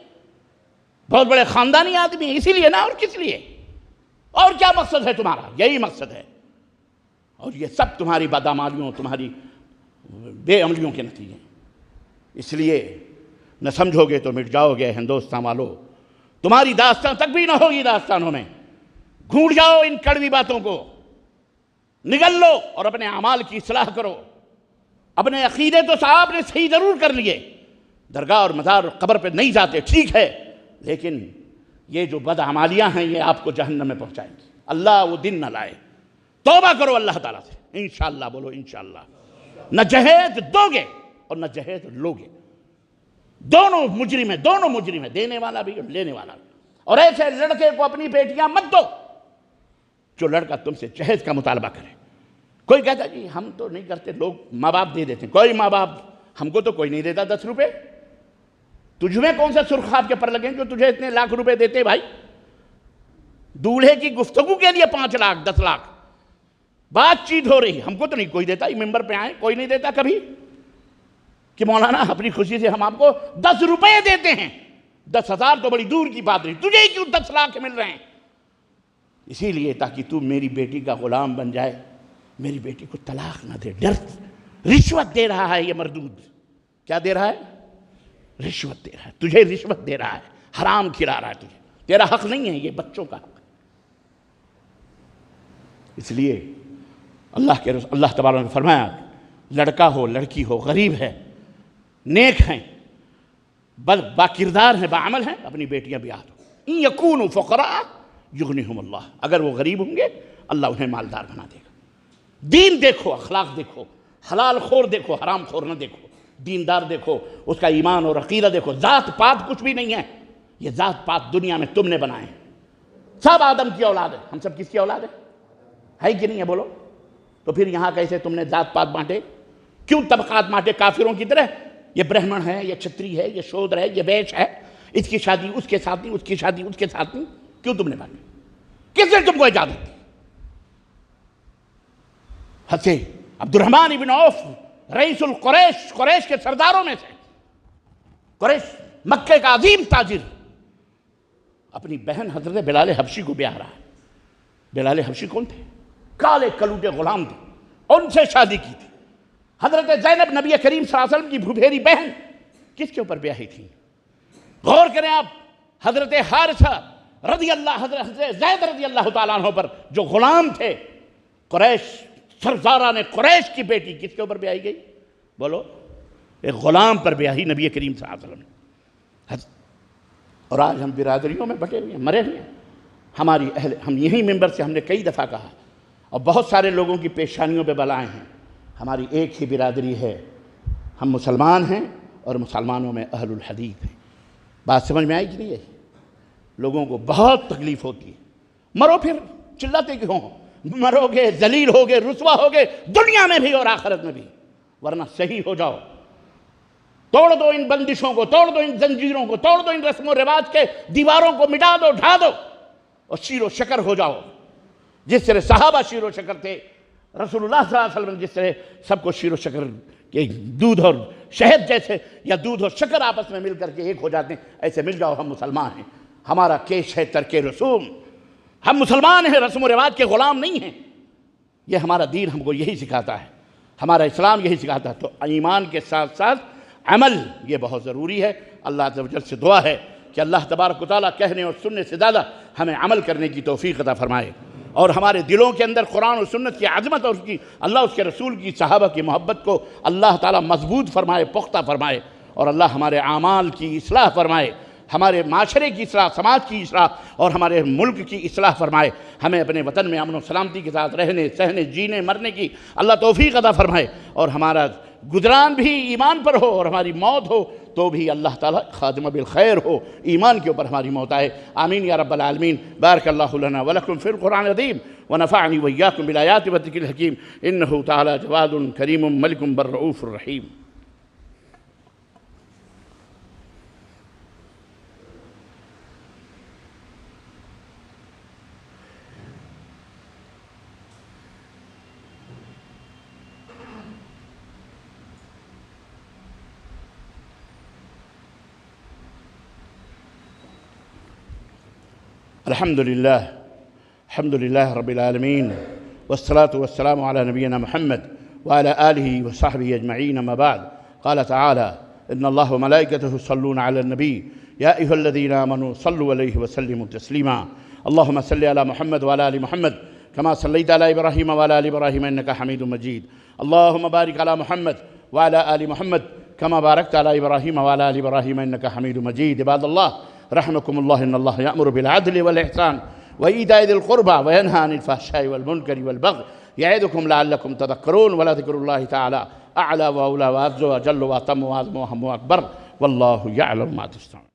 بہت بڑے خاندانی آدمی ہیں، اسی لیے نا، اور کس لیے؟ اور کیا مقصد ہے تمہارا؟ یہی مقصد ہے۔ اور یہ سب تمہاری بدعمالیوں، تمہاری بے عملیوں کے نتیجے ہیں۔ اس لیے نہ سمجھو گے تو مٹ جاؤ گے ہندوستان والو، تمہاری داستان تک بھی نہ ہوگی داستانوں میں۔ گھونٹ جاؤ ان کڑوی باتوں کو، نگل لو اور اپنے اعمال کی اصلاح کرو۔ اپنے عقیدے تو صاحب نے صحیح ضرور کر لیے، درگاہ اور مزار قبر پہ نہیں جاتے، ٹھیک ہے، لیکن یہ جو بدعمالیاں ہیں یہ آپ کو جہنم میں پہنچائیں گی، اللہ وہ دن نہ لائے۔ توبہ کرو اللہ تعالیٰ سے، انشاءاللہ بولو انشاءاللہ۔ نہ جہیز دو گے اور نہ جہیز لوگے، دونوں مجرم ہیں، دونوں مجرم ہیں، دینے والا بھی اور لینے والا بھی۔ اور ایسے لڑکے کو اپنی بیٹیاں مت دو جو لڑکا تم سے جہیز کا مطالبہ کرے۔ کوئی کہتا جی ہم تو نہیں کرتے، لوگ ماں باپ دے دیتے ہیں، کوئی ماں باپ، ہم کو تو کوئی نہیں دیتا 10 روپے، تجھے کون سا سرخ خواب کے پر لگیں جو تجھے اتنے لاکھ روپے دیتے بھائی؟ دولہے کی گفتگو کے لیے 5 لاکھ 10 لاکھ بات چیت ہو رہی، ہم کو تو نہیں کوئی دیتا۔ یہ ممبر پہ آئے کوئی نہیں دیتا کبھی کہ مولانا اپنی خوشی سے ہم آپ کو 10 روپے دیتے ہیں، 10,000 تو بڑی دور کی بات نہیں، تجھے کیوں 10 لاکھ مل رہے ہیں؟ اسی لیے تاکہ تو میری بیٹی کا غلام بن جائے، میری بیٹی کو طلاق نہ دے، ڈر رشوت دے رہا ہے یہ مردود۔ کیا دے رہا ہے؟ رشوت دے رہا ہے، تجھے رشوت دے رہا ہے، حرام کھلا رہا ہے تجھے، تیرا حق نہیں ہے، یہ بچوں کا حق ہے۔ اس لیے اللہ تبارک نے فرمایا لڑکا ہو لڑکی ہو، غریب ہے، نیک ہیں، با کردار ہیں، با عمل ہیں، اپنی بیٹیاں بیاہ دو۔ ان یکونوا فقراء یغنیہم اللہ، اگر وہ غریب ہوں گے اللہ انہیں مالدار بنا دے گا۔ دین دیکھو، اخلاق دیکھو، حلال خور دیکھو، حرام خور نہ دیکھو، دیندار دیکھو، اس کا ایمان اور عقیدہ دیکھو۔ ذات پات کچھ بھی نہیں ہے، یہ ذات پات دنیا میں تم نے بنائے ہیں۔ سب آدم کی اولاد ہے، ہم سب کس کی اولاد ہے کہ نہیں ہے؟ بولو تو پھر یہاں کیسے تم نے ذات پات بانٹے؟ کیوں طبقات بانٹے کافروں کی طرح؟ یہ برہمن ہے، یہ چھتری ہے، یہ شودر ہے، یہ ویش ہے، اس کی شادی اس کے ساتھ نہیں، اس کی شادی اس کے ساتھ نہیں، کیوں تم نے بانٹے؟ کس نے تم کو اجازت دی؟ حضرت عبد الرحمن بن عوف رئیس القریش، قریش کے سرداروں میں سے، قریش مکے کا عظیم تاجر اپنی بہن حضرت بلال حبشی کو بیاہ رہا ہے۔ بلال حبشی کون تھے؟ کالے کلوٹے غلام تھے، ان سے شادی کی تھی۔ حضرت زینب نبی کریم صلی اللہ علیہ وسلم کی بھوبھیری بہن کس کے اوپر بیاہی تھی؟ غور کریں آپ، حضرت حارثہ رضی اللہ، حضرت زید رضی اللہ تعالیٰ عنہ پر جو غلام تھے، قریش سردارہ نے قریش کی بیٹی کس کے اوپر بیاہی گئی؟ بولو، ایک غلام پر بیاہی نبی کریم صلی اللہ علیہ وسلم نے۔ اور آج ہم برادریوں میں بٹے ہوئے ہیں، مرے ہوئے ہیں۔ ہماری ہم یہی ممبر سے ہم نے کئی دفعہ کہا، اور بہت سارے لوگوں کی پیشانیوں پہ بلائیں ہیں، ہماری ایک ہی برادری ہے، ہم مسلمان ہیں اور مسلمانوں میں اہل الحدیث ہیں۔ بات سمجھ میں آئی کہ نہیں ہے؟ لوگوں کو بہت تکلیف ہوتی ہے، مرو پھر چلاتے کیوں ہو؟ مرو گے، ذلیل ہوگے، رسوا ہوگے، دنیا میں بھی اور آخرت میں بھی، ورنہ صحیح ہو جاؤ۔ توڑ دو ان بندشوں کو، توڑ دو ان زنجیروں کو، توڑ دو ان رسم و رواج کے دیواروں کو، مٹا دو، ڈھا دو، اور شیر و شکر ہو جاؤ۔ جس طرح صحابہ شیر و شکر تھے، رسول اللہ صلی اللہ علیہ وسلم جس طرح سب کو شیر و شکر کے دودھ اور شہد جیسے، یا دودھ اور شکر آپس میں مل کر کے ایک ہو جاتے ہیں، ایسے مل جاؤ۔ ہم مسلمان ہیں، ہمارا کیش ہے ترک رسوم، ہم مسلمان ہیں، رسم و رواج کے غلام نہیں ہیں۔ یہ ہمارا دین ہم کو یہی سکھاتا ہے، ہمارا اسلام یہی سکھاتا ہے۔ تو ایمان کے ساتھ ساتھ عمل یہ بہت ضروری ہے۔ اللہ عز و جل سے دعا ہے کہ اللہ تبارک و تعالیٰ کہنے اور سننے سے زیادہ ہمیں عمل کرنے کی توفیق عطا فرمائے، اور ہمارے دلوں کے اندر قرآن و سنت کی عظمت اور اللہ اس کے رسول کی، صحابہ کی محبت کو اللہ تعالیٰ مضبوط فرمائے، پختہ فرمائے، اور اللہ ہمارے اعمال کی اصلاح فرمائے، ہمارے معاشرے کی اصلاح، سماج کی اصلاح، اور ہمارے ملک کی اصلاح فرمائے۔ ہمیں اپنے وطن میں امن و سلامتی کے ساتھ رہنے، سہنے، جینے، مرنے کی اللہ توفیق عطا فرمائے، اور ہمارا گزران بھی ایمان پر ہو، اور ہماری موت ہو تو بھی اللہ تعالیٰ خاتمہ بالخیر ہو، ایمان کے اوپر ہماری موت آئے۔ آمین یا رب العالمین۔ بارک اللہ لنا ولکم فی القرآن العظیم، ونفعنی وإیاکم بالآیات والذکر الحکیم، انہ تعالیٰ جواد کریم ملک بر رؤوف الرحیم۔ الحمد لله رب العالمين، والصلاة والسلام على نبينا محمد وعلى آله وصحبه أجمعين، أما بعد. قال تعالى: إن الله وملائكته يصلون على النبي يا أيها الذين آمنوا صلوا عليه وسلموا تسليما. اللهم صل على محمد وعلى آل محمد كما صليت على إبراهيم وعلى آل إبراهيم إنك حميد مجيد. اللهم بارك على محمد وعلى آل محمد كما باركت على إبراهيم وعلى آل إبراهيم إنك حميد مجيد. عباد الله رحمكم الله، إن الله يأمر بالعدل والإحسان وإيتاء ذي القربى وينهى عن الفحشاء والمنكر والبغي يعظكم لعلكم تذكرون. ولذكر الله تعالى أعلى وأولى وأعز وأجل وأتم وأعظم وأهم وأكبر، والله يعلم ما تصنعون.